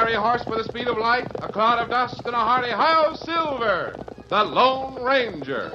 fiery horse with the speed of light, a cloud of dust, and a hearty hi-yo Silver, the Lone Ranger.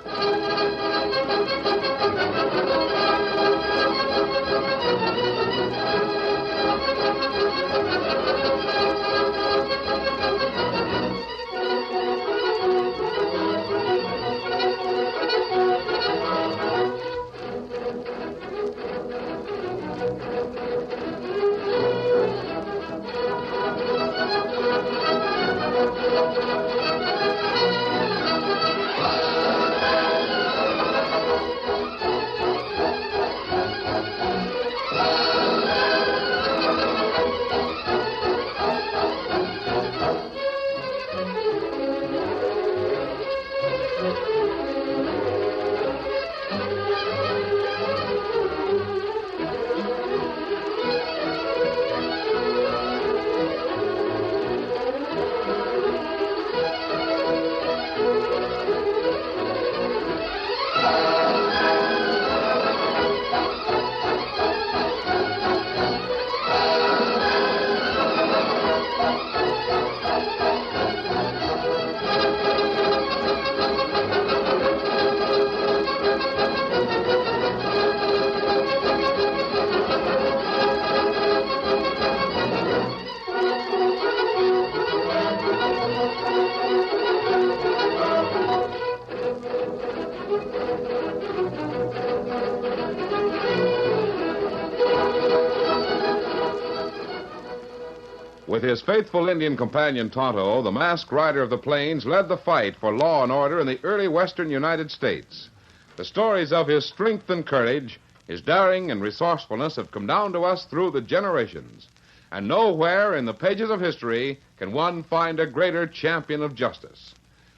With his faithful Indian companion Tonto, the masked rider of the plains led the fight for law and order in the early western United States. The stories of his strength and courage, his daring and resourcefulness have come down to us through the generations. And nowhere in the pages of history can one find a greater champion of justice.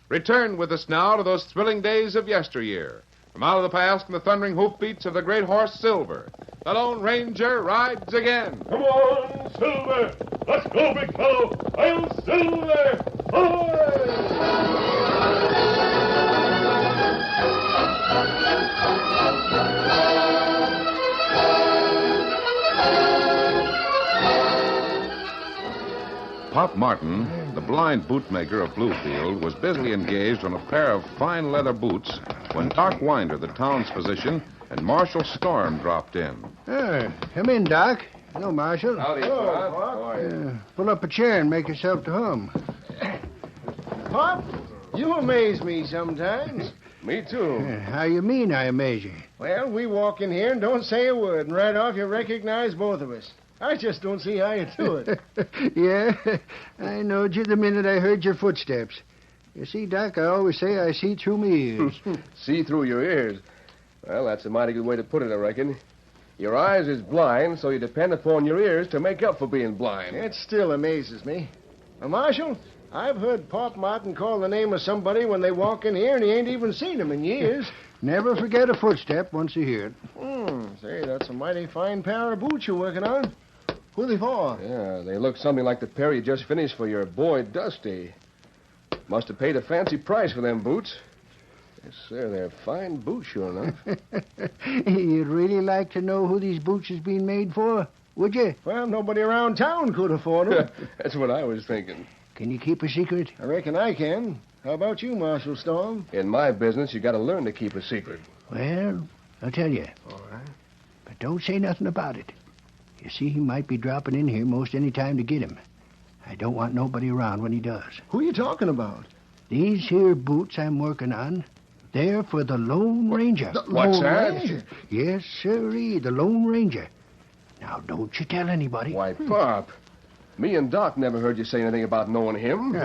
Return with us now to those thrilling days of yesteryear. From out of the past and the thundering hoofbeats of the great horse Silver, the Lone Ranger rides again. Come on, Silver! Let's go, big fellow! I'll Silver! Pop Martin, the blind bootmaker of Bluefield, was busily engaged on a pair of fine leather boots when Doc Winder, the town's physician, and Marshal Storm dropped in. Come in, Doc. Hello, Marshal. Howdy, Pop. How are you? Pull up a chair and make yourself to home. Pop, you amaze me sometimes. Me too. How you mean I amaze you? Well, we walk in here and don't say a word, and right off you recognize both of us. I just don't see how you do it. Yeah, I knowed you the minute I heard your footsteps. You see, Doc, I always say I see through my ears. See through your ears. Well, that's a mighty good way to put it, I reckon. Your eyes is blind, so you depend upon your ears to make up for being blind. It still amazes me. Marshal, I've heard Pop Martin call the name of somebody when they walk in here, and he ain't even seen him in years. Never forget a footstep once you hear it. Say, that's a mighty fine pair of boots you're working on. Who they for? Yeah, they look something like the pair you just finished for your boy, Dusty. Must have paid a fancy price for them boots. Yes, sir, they're fine boots, sure enough. You'd really like to know who these boots is being made for, would you? Well, nobody around town could afford them. That's what I was thinking. Can you keep a secret? I reckon I can. How about you, Marshal Storm? In my business, you got to learn to keep a secret. Well, I'll tell you. All right. But don't say nothing about it. You see, he might be dropping in here most any time to get him. I don't want nobody around when he does. Who are you talking about? These here boots I'm working on, they're for the Lone Ranger. What's that? Ranger? Yes, sirree, the Lone Ranger. Now, don't you tell anybody. Why, Pop, me and Doc never heard you say anything about knowing him.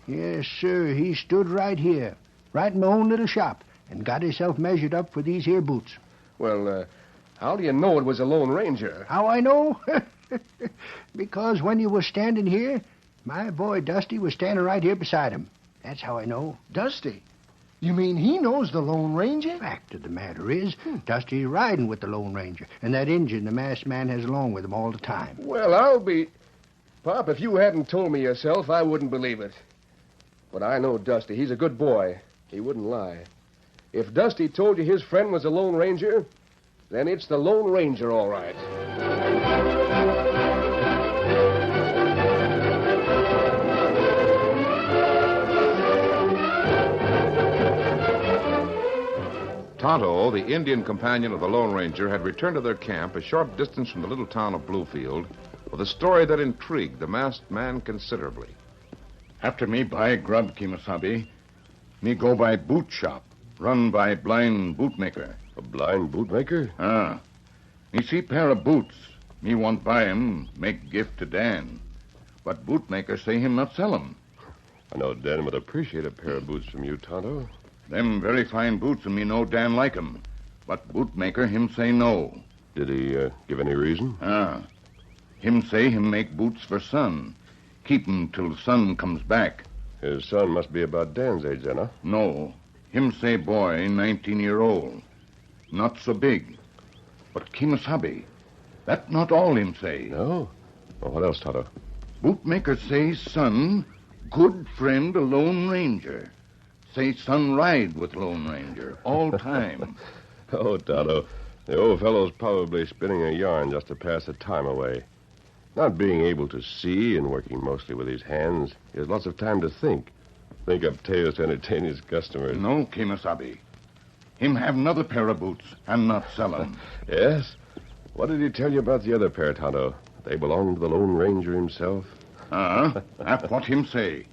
Yes, sir, he stood right here, right in my own little shop, and got himself measured up for these here boots. Well, how do you know it was a Lone Ranger? How I know? Because when you was standing here, my boy Dusty was standing right here beside him. That's how I know. Dusty? You mean he knows the Lone Ranger? Fact of the matter is, Dusty's riding with the Lone Ranger, and that Injun the masked man has along with him all the time. Well, I'll be... Pop, if you hadn't told me yourself, I wouldn't believe it. But I know Dusty. He's a good boy. He wouldn't lie. If Dusty told you his friend was a Lone Ranger, then it's the Lone Ranger, all right. Tonto, the Indian companion of the Lone Ranger, had returned to their camp a short distance from the little town of Bluefield with a story that intrigued the masked man considerably. After me buy grub, Kimasabi, me go by boot shop, run by blind bootmaker. A blind bootmaker? Ah. Me see pair of boots. Me want buy 'em, make gift to Dan. But bootmaker say him not sell 'em. I know Dan would appreciate a pair of boots from you, Tonto. Them very fine boots, and me know Dan like 'em. But bootmaker him say no. Did he give any reason? Ah. Him say him make boots for son. Keep 'em till son comes back. His son must be about Dan's age, then, huh? No. Him say boy, 19-year-old. Not so big. But Kimasabi, that not all him say. No? Well, what else, Tonto? Bootmaker say son, good friend a Lone Ranger. Say son ride with Lone Ranger all time. Oh, Tonto, the old fellow's probably spinning a yarn just to pass the time away. Not being able to see and working mostly with his hands, he has lots of time to think. Think up tales to entertain his customers. No, Kimasabi. Him have another pair of boots and not sell 'em. Yes? What did he tell you about the other pair, Tonto? They belong to the Lone Ranger himself? That's what him say.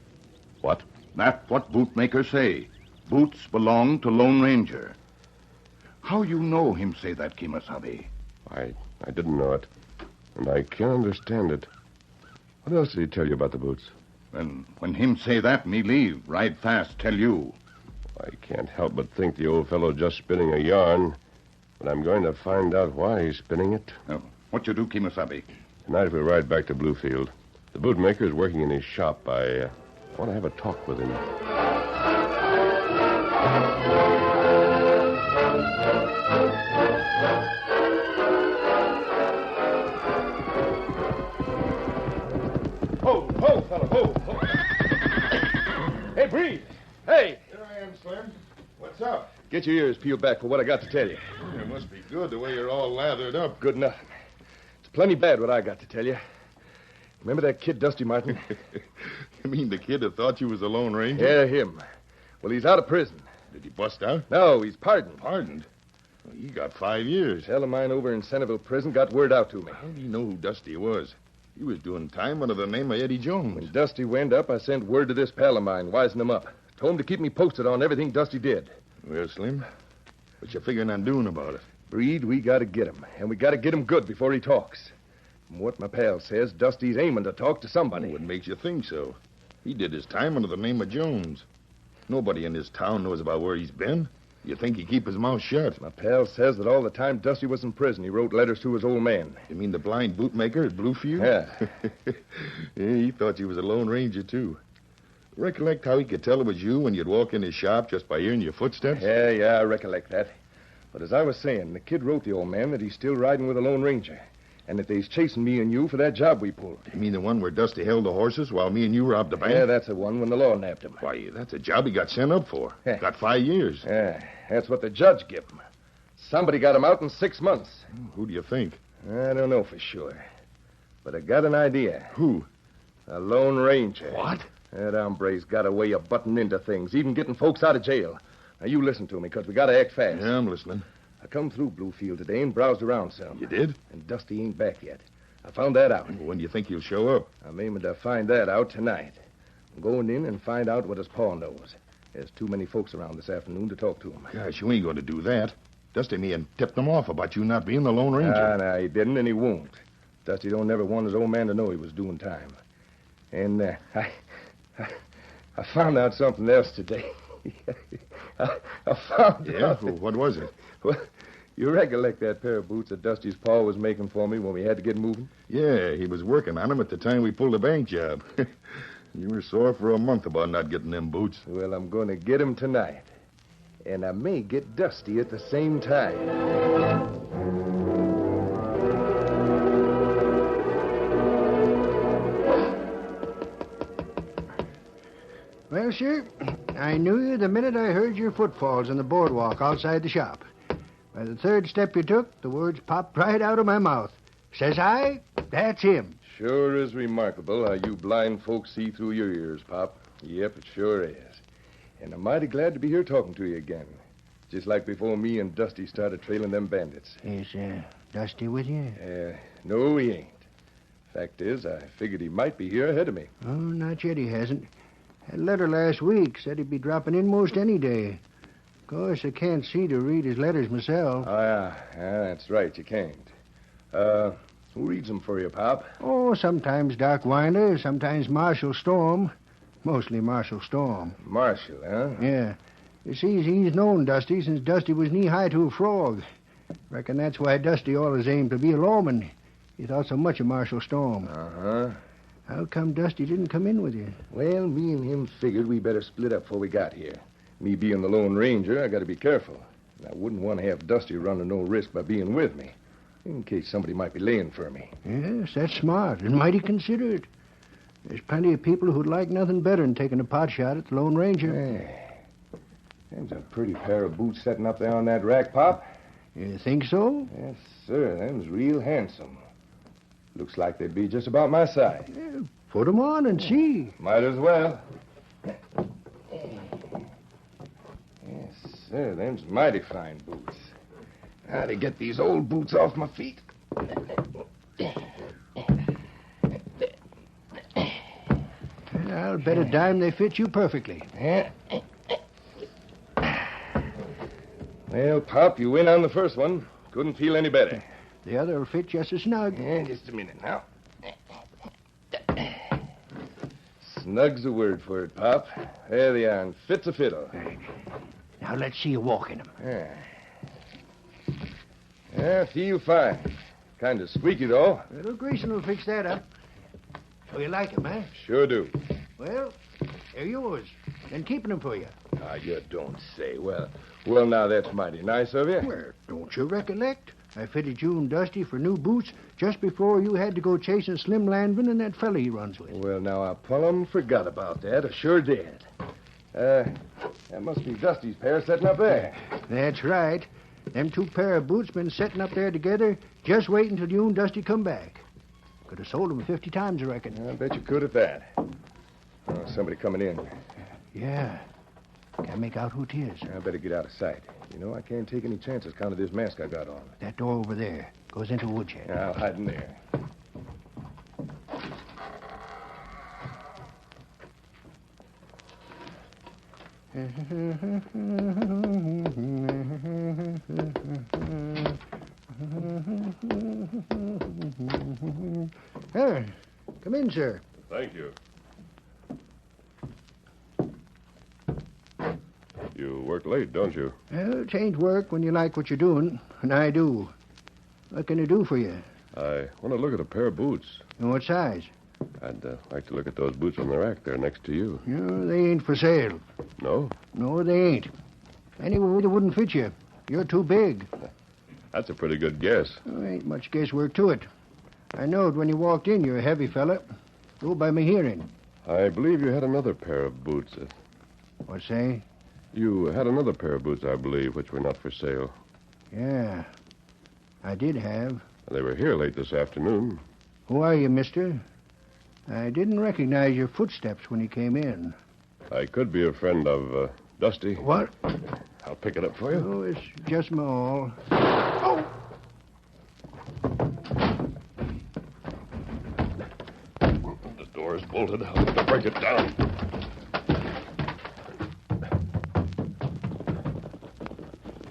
What? That's what bootmaker say. Boots belong to Lone Ranger. How you know him say that, Kimasabi? I didn't know it. And I can't understand it. What else did he tell you about the boots? When him say that, me leave. Ride fast, tell you. I can't help but think the old fellow's just spinning a yarn. But I'm going to find out why he's spinning it. What you do, Kimasabi? Tonight we'll ride back to Bluefield. The bootmaker's working in his shop. I want to have a talk with him. Ho, fella, ho. Hey, breathe. Hey. Here I am, Slim. What's up? Get your ears peeled back for what I got to tell you. It must be good the way you're all lathered up. Good nothing. It's plenty bad what I got to tell you. Remember that kid, Dusty Martin? You mean the kid that thought you was a Lone Ranger? Yeah, him. Well, he's out of prison. Did he bust out? No, he's pardoned. Pardoned? Well, he got 5 years. A pal of mine over in Centerville prison got word out to me. How do you know who Dusty was? He was doing time under the name of Eddie Jones. When Dusty went up, I sent word to this pal of mine, wising him up. Told him to keep me posted on everything Dusty did. Well, Slim, what you figuring on doing about it? Breed, we got to get him. And we got to get him good before he talks. From what my pal says, Dusty's aiming to talk to somebody. What makes you think so? He did his time under the name of Jones. Nobody in this town knows about where he's been. You think he'd keep his mouth shut? My pal says that all the time Dusty was in prison, he wrote letters to his old man. You mean the blind bootmaker at Bluefield? Yeah. Yeah, he thought you was a Lone Ranger, too. Recollect how he could tell it was you when you'd walk in his shop just by hearing your footsteps? Yeah, I recollect that. But as I was saying, the kid wrote the old man that he's still riding with a Lone Ranger. And that they's chasing me and you for that job we pulled. You mean the one where Dusty held the horses while me and you robbed the bank? Yeah, that's the one when the law nabbed him. Why, that's a job he got sent up for. Got 5 years. Yeah, that's what the judge gave him. Somebody got him out in 6 months. Who do you think? I don't know for sure. But I got an idea. Who? A Lone Ranger. What? That hombre's got a way of butting into things, even getting folks out of jail. Now, you listen to me, because we got to act fast. Yeah, I'm listening. I come through Bluefield today and browsed around some. You did? And Dusty ain't back yet. I found that out. When do you think he'll show up? I'm aiming to find that out tonight. I'm going in and find out what his paw knows. There's too many folks around this afternoon to talk to him. Gosh, you ain't going to do that. Dusty may have tipped them off about you not being the Lone Ranger. No, he didn't, and he won't. Dusty don't never want his old man to know he was doing time. And I found out something else today. I found out. Well, what was it? Well, you recollect that pair of boots that Dusty's pa was making for me when we had to get moving? Yeah, he was working on them at the time we pulled the bank job. You were sore for a month about not getting them boots. Well, I'm going to get 'em tonight. And I may get Dusty at the same time. Well, sir, I knew you the minute I heard your footfalls on the boardwalk outside the shop. By the third step you took, the words popped right out of my mouth. Says I, that's him. Sure is remarkable how you blind folks see through your ears, Pop. Yep, it sure is. And I'm mighty glad to be here talking to you again. just like before me and Dusty started trailing them bandits. Is Dusty with you? No, he ain't. Fact is, I figured he might be here ahead of me. Oh, not yet he hasn't. Had a letter last week. Said he'd be dropping in most any day. Of course, I can't see to read his letters myself. Oh, yeah. That's right. You can't. Who reads them for you, Pop? Oh, sometimes Doc Winder, sometimes Marshal Storm. Mostly Marshal Storm. Marshal, huh? Yeah. You see, he's known Dusty since Dusty was knee-high to a frog. Reckon that's why Dusty always aimed to be a lawman. He thought so much of Marshal Storm. Uh-huh. How come Dusty didn't come in with you? Well, me and him figured we better split up before we got here. Me being the Lone Ranger, I got to be careful. And I wouldn't want to have Dusty running no risk by being with me, in case somebody might be laying for me. Yes, that's smart and mighty considerate. There's plenty of people who'd like nothing better than taking a pot shot at the Lone Ranger. Hey, there's a pretty pair of boots sitting up there on that rack, Pop. You think so? Yes, sir. Them's real handsome. Looks like they'd be just about my size. Yeah, put 'em on and see. Might as well. Yes, sir. Them's mighty fine boots. How to get these old boots off my feet? I'll bet a dime they fit you perfectly. Yeah. Well, Pop, you win on the first one. Couldn't feel any better. The other will fit just as snug. Yeah, just a minute now. Snug's the word for it, Pop. There they are, and fit's a fiddle. Now let's see you walk in 'em. Yeah, feel fine. Kind of squeaky, though. Little Grayson will fix that up. So you like 'em, eh? Sure do. Well, they're yours. Been keeping 'em for you. You don't say. Well, now that's mighty nice of you. Well, don't you recollect? I fitted you and Dusty for new boots just before you had to go chasing Slim Landvin and that fella he runs with. Well, now, I plumb forgot about that. I sure did. That must be Dusty's pair sitting up there. That's right. Them two pair of boots been sitting up there together, just waiting till you and Dusty come back. Could have sold 'em 50 times, I reckon. I bet you could at that. Oh, somebody coming in. Yeah. Can't make out who it is. I better get out of sight. You know, I can't take any chances count of this mask I got on. That door over there goes into a woodshed. Yeah, I'll hide in there. Come in, sir. Thank you. You work late, don't you? Well, it ain't work when you like what you're doing, and I do. What can I do for you? I want to look at a pair of boots. And what size? I'd like to look at those boots on the rack there next to you. No, they ain't for sale. No? No, they ain't. Anyway, they wouldn't fit you. You're too big. That's a pretty good guess. There ain't much guesswork to it. I knowed when you walked in you're a heavy fella. Go by me hearing. I believe you had another pair of boots. What say? You had another pair of boots, I believe, which were not for sale. Yeah, I did have. They were here late this afternoon. Who are you, mister? I didn't recognize your footsteps when you came in. I could be a friend of Dusty. What? I'll pick it up for you. Oh, it's just my all. Oh! The door is bolted. I'll have to break it down.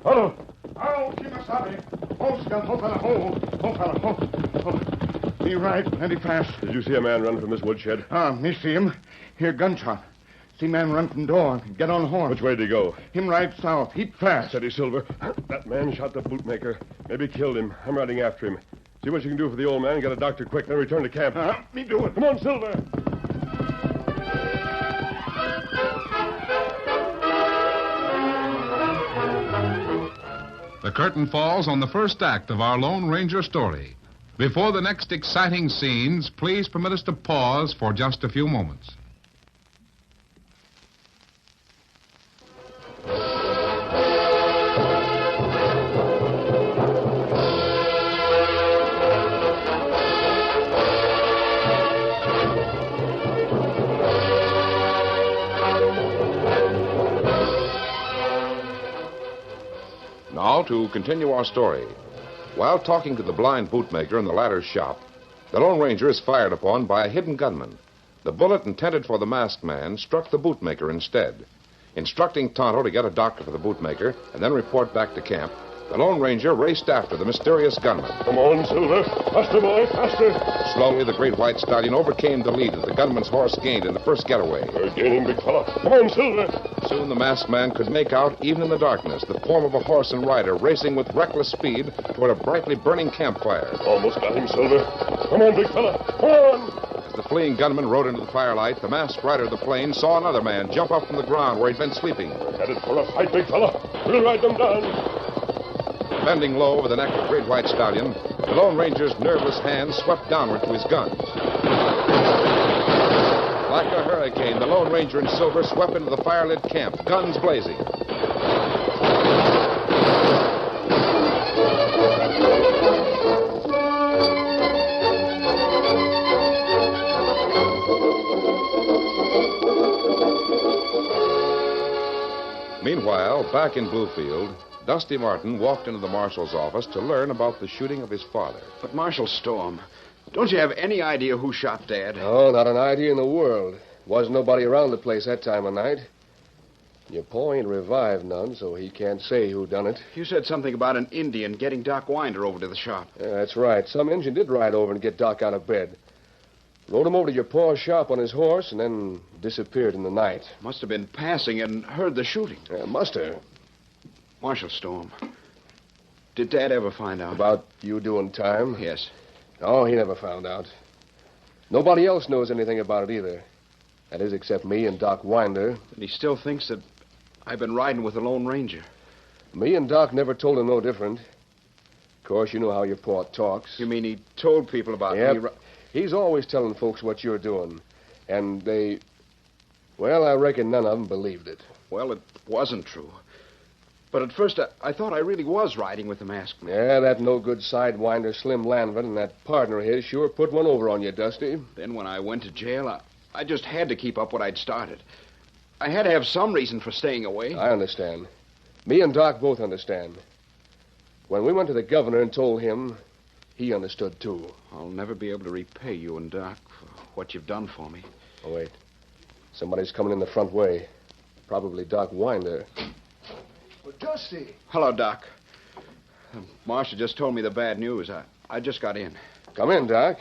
Hello. Oh, Kimasabi. Oh, Scott, He right, plenty fast. Did you see a man run from this woodshed? Me see him. Hear gunshot. See man run from door. Get on horn. Which way did he go? Him ride south. Heap fast. Steady, Silver. That man shot the bootmaker. Maybe killed him. I'm riding after him. See what you can do for the old man. Get a doctor quick, then return to camp. Me do it. Come on, Silver. The curtain falls on the first act of our Lone Ranger story. Before the next exciting scenes, please permit us to pause for just a few moments. now to continue our story. While talking to the blind bootmaker in the latter's shop, the Lone Ranger is fired upon by a hidden gunman. The bullet intended for the masked man struck the bootmaker instead. Instructing Tonto to get a doctor for the bootmaker and then report back to camp, the Lone Ranger raced after the mysterious gunman. Come on, Silver. Faster, boy, faster. Slowly, the great white stallion overcame the lead that the gunman's horse gained in the first getaway. We're gaining, big fella. Come on, Silver. Soon the masked man could make out, even in the darkness, the form of a horse and rider racing with reckless speed toward a brightly burning campfire. Almost got him, Silver. Come on, big fella. Come on. As the fleeing gunman rode into the firelight, the masked rider of the plains saw another man jump up from the ground where he'd been sleeping. We're headed for a fight, big fella. We'll ride them down. Bending low over the neck of the great white stallion, the Lone Ranger's nerveless hand swept downward to his guns. Like a hurricane, the Lone Ranger and Silver swept into the firelit camp, guns blazing. Meanwhile, back in Bluefield, Dusty Martin walked into the marshal's office to learn about the shooting of his father. But, Marshal Storm, don't you have any idea who shot Dad? Oh, not an idea in the world. Wasn't nobody around the place that time of night. Your pa ain't revived none, so he can't say who done it. You said something about an Indian getting Doc Winder over to the shop. Yeah, that's right. Some Injun did ride over and get Doc out of bed. Rode him over to your pa's shop on his horse and then disappeared in the night. Must have been passing and heard the shooting. Yeah, must have. Marshal Storm, did Dad ever find out? About you doing time? Yes. Oh, he never found out. Nobody else knows anything about it either. That is, except me and Doc Winder. And he still thinks that I've been riding with the Lone Ranger. Me and Doc never told him no different. Of course, you know how your pa talks. You mean he told people about Yep. me? He's always telling folks what you're doing. And they... Well, I reckon none of them believed it. Well, it wasn't true. But at first, I thought I really was riding with the masked man. Yeah, that no-good sidewinder Slim Lanvin and that partner of his sure put one over on you, Dusty. Then when I went to jail, I just had to keep up what I'd started. I had to have some reason for staying away. I understand. Me and Doc both understand. When we went to the governor and told him, he understood, too. I'll never be able to repay you and Doc for what you've done for me. Oh, wait. Somebody's coming in the front way. Probably Doc Winder. Well, Dusty. Hello, Doc. Marcia just told me the bad news. I just got in. Come in, Doc.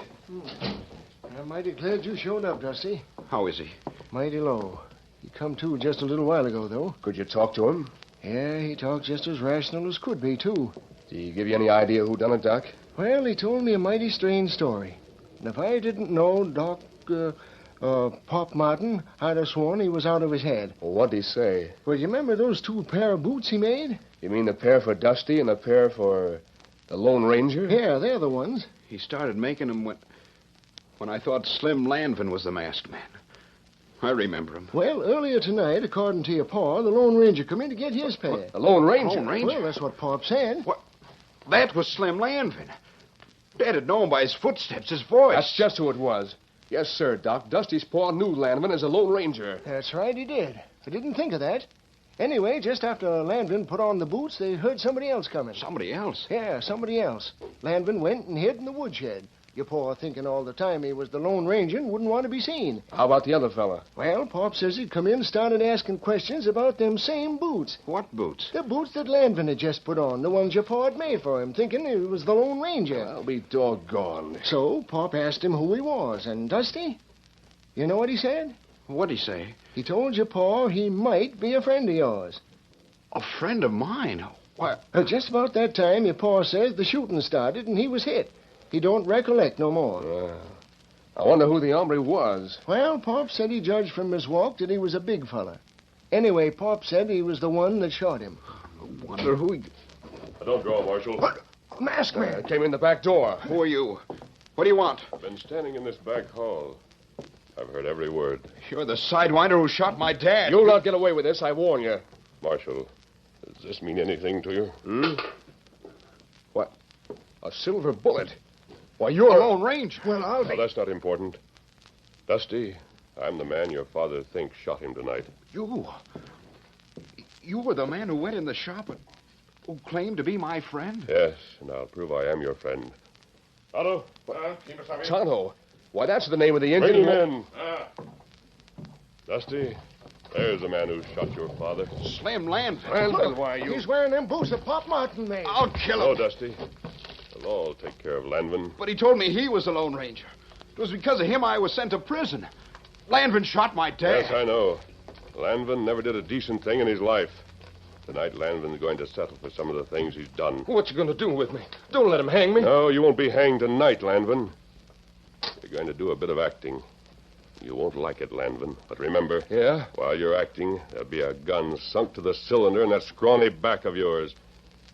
I'm mighty glad you showed up, Dusty. How is he? Mighty low. He come to just a little while ago, though. Could you talk to him? Yeah, he talked just as rational as could be, too. Did he give you any idea who done it, Doc? Well, he told me a mighty strange story. And if I didn't know Pop Martin, I'd have sworn he was out of his head. Well, what'd he say? Well, you remember those two pair of boots he made? You mean the pair for Dusty and the pair for the Lone Ranger? Yeah, they're the ones. He started making them when I thought Slim Lanvin was the masked man. I remember him. Well, earlier tonight, according to your pa, the Lone Ranger come in to get his pair. The Lone Ranger? Lone Ranger? Well, that's what Pop said. What? That was Slim Lanvin. Dad had known by his footsteps, his voice. That's just who it was. Yes, sir, Doc. Dusty's pa knew Lanvin as a Lone Ranger. That's right, he did. I didn't think of that. Anyway, just after Lanvin put on the boots, they heard somebody else coming. Somebody else? Yeah, somebody else. Lanvin went and hid in the woodshed. Your pa thinking all the time he was the Lone Ranger and wouldn't want to be seen. How about the other fella? Well, Pop says he'd come in and started asking questions about them same boots. What boots? The boots that Lanvin had just put on, the ones your pa had made for him, thinking he was the Lone Ranger. I'll be doggone. So Pop asked him who he was, and Dusty, you know what he said? What'd he say? He told your pa he might be a friend of yours. A friend of mine? Why? Just about that time, your pa says the shooting started and he was hit. He don't recollect no more. I wonder who the hombre was. Well, Pop said he judged from his walk that he was a big fella. Anyway, Pop said he was the one that shot him. I wonder who he... Now, don't draw, Marshal. What? Masked man. Came in the back door. Who are you? What do you want? I've been standing in this back hall. I've heard every word. You're the sidewinder who shot my dad. You'll not get away with this, I warn you. Marshal, does this mean anything to you? What? A silver bullet? Why, you're... a Lone Ranger. Well, I'll Now, be... that's not important. Dusty, I'm the man your father thinks shot him tonight. You were the man who went in the shop Who claimed to be my friend? Yes, and I'll prove I am your friend. Otto? Tonto. Why, that's the name of the Bring engine. him in. Dusty, there's the man who shot your father. Slim Lanvin. Lanvin, why, you... He's wearing them boots that Pop Martin made. I'll kill No, him. Dusty. The law will take care of Lanvin. But he told me he was the Lone Ranger. It was because of him I was sent to prison. Lanvin shot my dad. Yes, I know. Lanvin never did a decent thing in his life. Tonight, Lanvin's going to settle for some of the things he's done. What you going to do with me? Don't let him hang me. No, you won't be hanged tonight, Lanvin. You're going to do a bit of acting. You won't like it, Lanvin. But remember, Yeah? while you're acting, there'll be a gun sunk to the cylinder in that scrawny back of yours.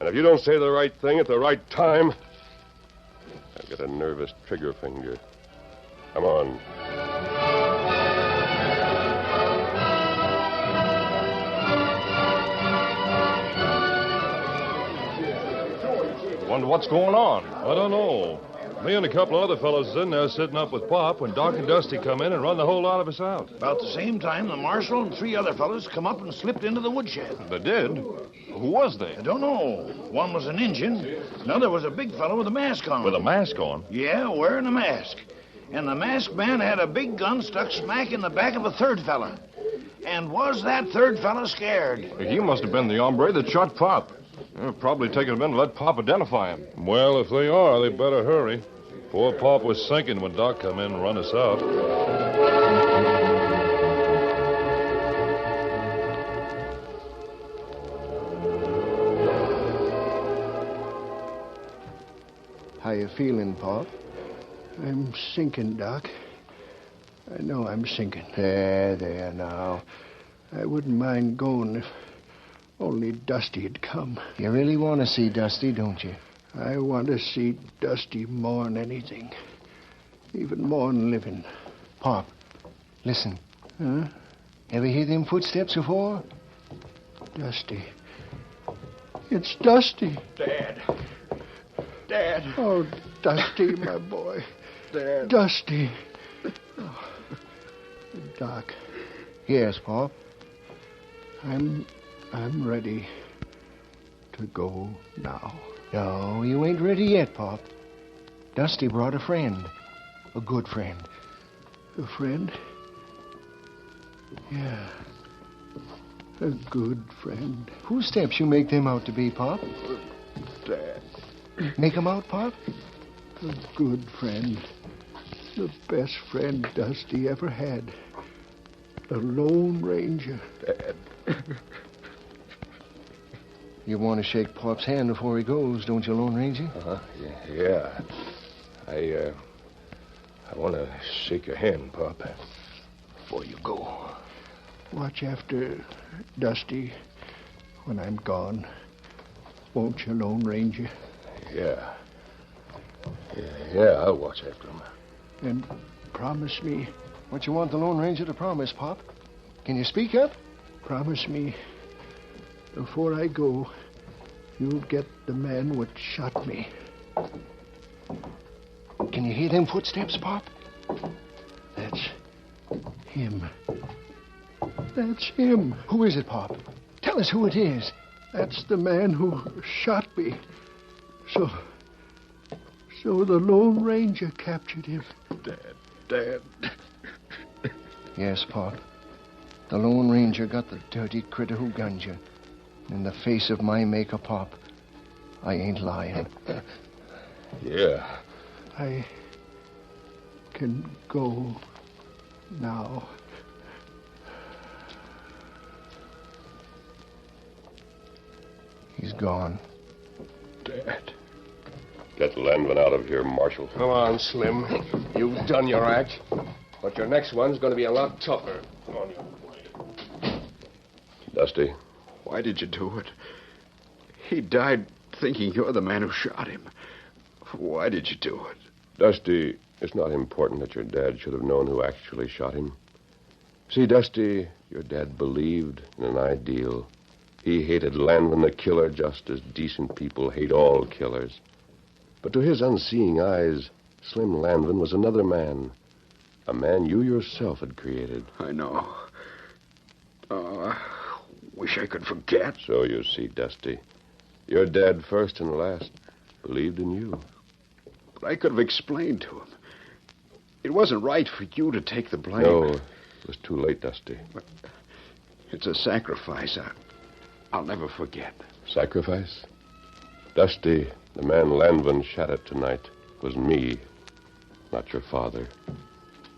And if you don't say the right thing at the right time, I've got a nervous trigger finger. Come on. Wonder what's going on. I don't know. Me and a couple of other fellows is in there sitting up with Pop when Doc and Dusty come in and run the whole lot of us out. About the same time, the marshal and 3 other fellows come up and slipped into the woodshed. They did? Who was they? I don't know. One was an Injun. Another was a big fellow with a mask on. With a mask on? Yeah, wearing a mask. And the masked man had a big gun stuck smack in the back of a third fella. And was that third fella scared? He must have been the hombre that shot Pop. They're probably taking him in to let Pop identify him. Well, if they are, they better hurry. Poor Pop was sinking when Doc come in and run us out. How you feeling, Pop? I'm sinking, Doc. I know I'm sinking. There, now. I wouldn't mind going if only Dusty'd come. You really want to see Dusty, don't you? I want to see Dusty more than anything. Even more than living. Pop, listen. Huh? Ever hear them footsteps before? Dusty. It's Dusty. Dad. Dad. Oh, Dusty, my boy. Dad. Dusty. Oh. Doc, Yes, Pop. I'm ready to go now. No, you ain't ready yet, Pop. Dusty brought a friend. A good friend. A friend? Yeah. A good friend. Whose steps you make them out to be, Pop? Dad. Make 'em out, Pop? A good friend. The best friend Dusty ever had. The Lone Ranger. Dad. You want to shake Pop's hand before he goes, don't you, Lone Ranger? Uh-huh. Yeah. I want to shake your hand, Pop, before you go. Watch after Dusty when I'm gone. Won't you, Lone Ranger? Yeah. Yeah, I'll watch after him. And promise me, What you want the Lone Ranger to promise, Pop? Can you speak up? promise me, before I go, you'll get the man what shot me. Can you hear them footsteps, Pop? That's him. That's him. Who is it, Pop? Tell us who it is. That's the man who shot me. So the Lone Ranger captured him. Dad. Yes, Pop. The Lone Ranger got the dirty critter who gunned you. In the face of my maker, Pop, I ain't lying. Yeah. I can go now. He's gone. Dad. Get Lanvin out of here, Marshal. Come on, Slim. You've done your act. But your next one's going to be a lot tougher. Come on, you. Dusty, Why did you do it? He died thinking you're the man who shot him. Why did you do it? Dusty, it's not important that your dad should have known who actually shot him. See, Dusty, your dad believed in an ideal. He hated Lanvin the killer just as decent people hate all killers. But to his unseeing eyes, Slim Lanvin was another man. A man you yourself had created. I know. Oh, I wish I could forget. So you see, Dusty, Your dad, first and last, believed in you. But I could have explained to him. It wasn't right for you to take the blame. No, it was too late, Dusty. But it's a sacrifice I'll never forget. Sacrifice? Dusty, the man Lanvin shot at tonight was me, not your father.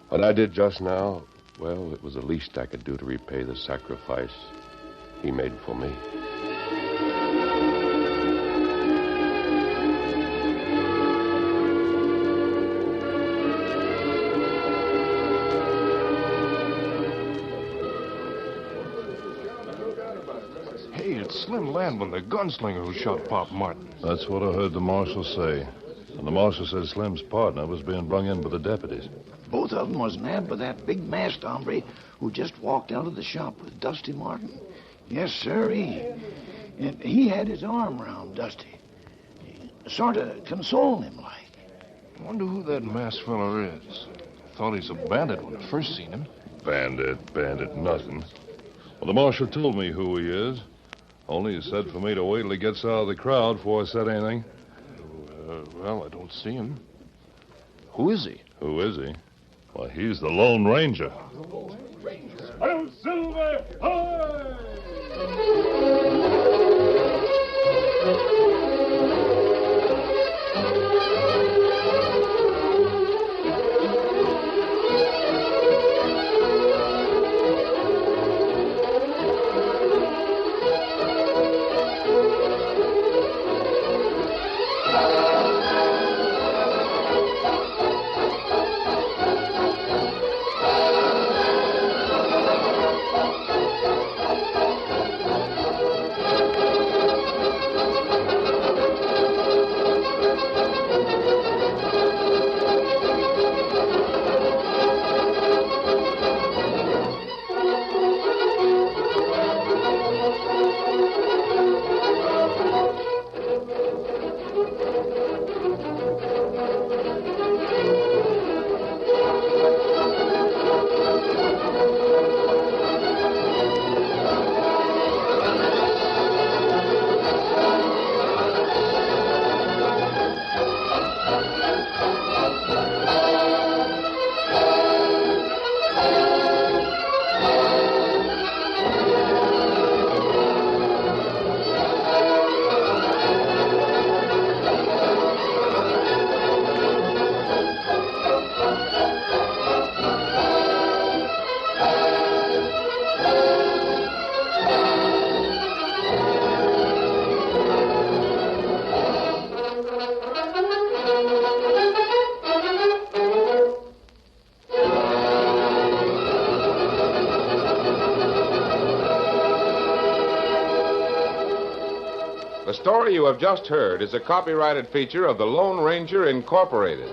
What I did just now, well, it was the least I could do to repay the sacrifice he made for me. Hey, it's Slim Lanvin, the gunslinger who shot Pop Martin. That's what I heard the marshal say. And the marshal says Slim's partner was being brung in by the deputies. Both of them was nabbed by that big masked hombre who just walked out of the shop with Dusty Martin. Yes, sir, and he had his arm around Dusty. Sort of consoling him like. I wonder who that masked fella is. Thought he's a bandit when I first seen him. Bandit, nothing. Well, the marshal told me who he is. Only he said for me to wait till he gets out of the crowd before I said anything. Well, I don't see him. Who is he? Who is he? Well, he's the Lone Ranger. I'll Silver! Hi! The story you have just heard is a copyrighted feature of the Lone Ranger Incorporated.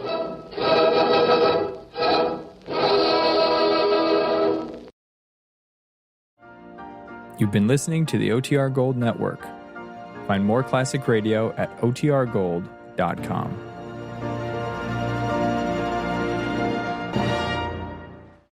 You've been listening to the OTR Gold Network. Find more classic radio at otrgold.com.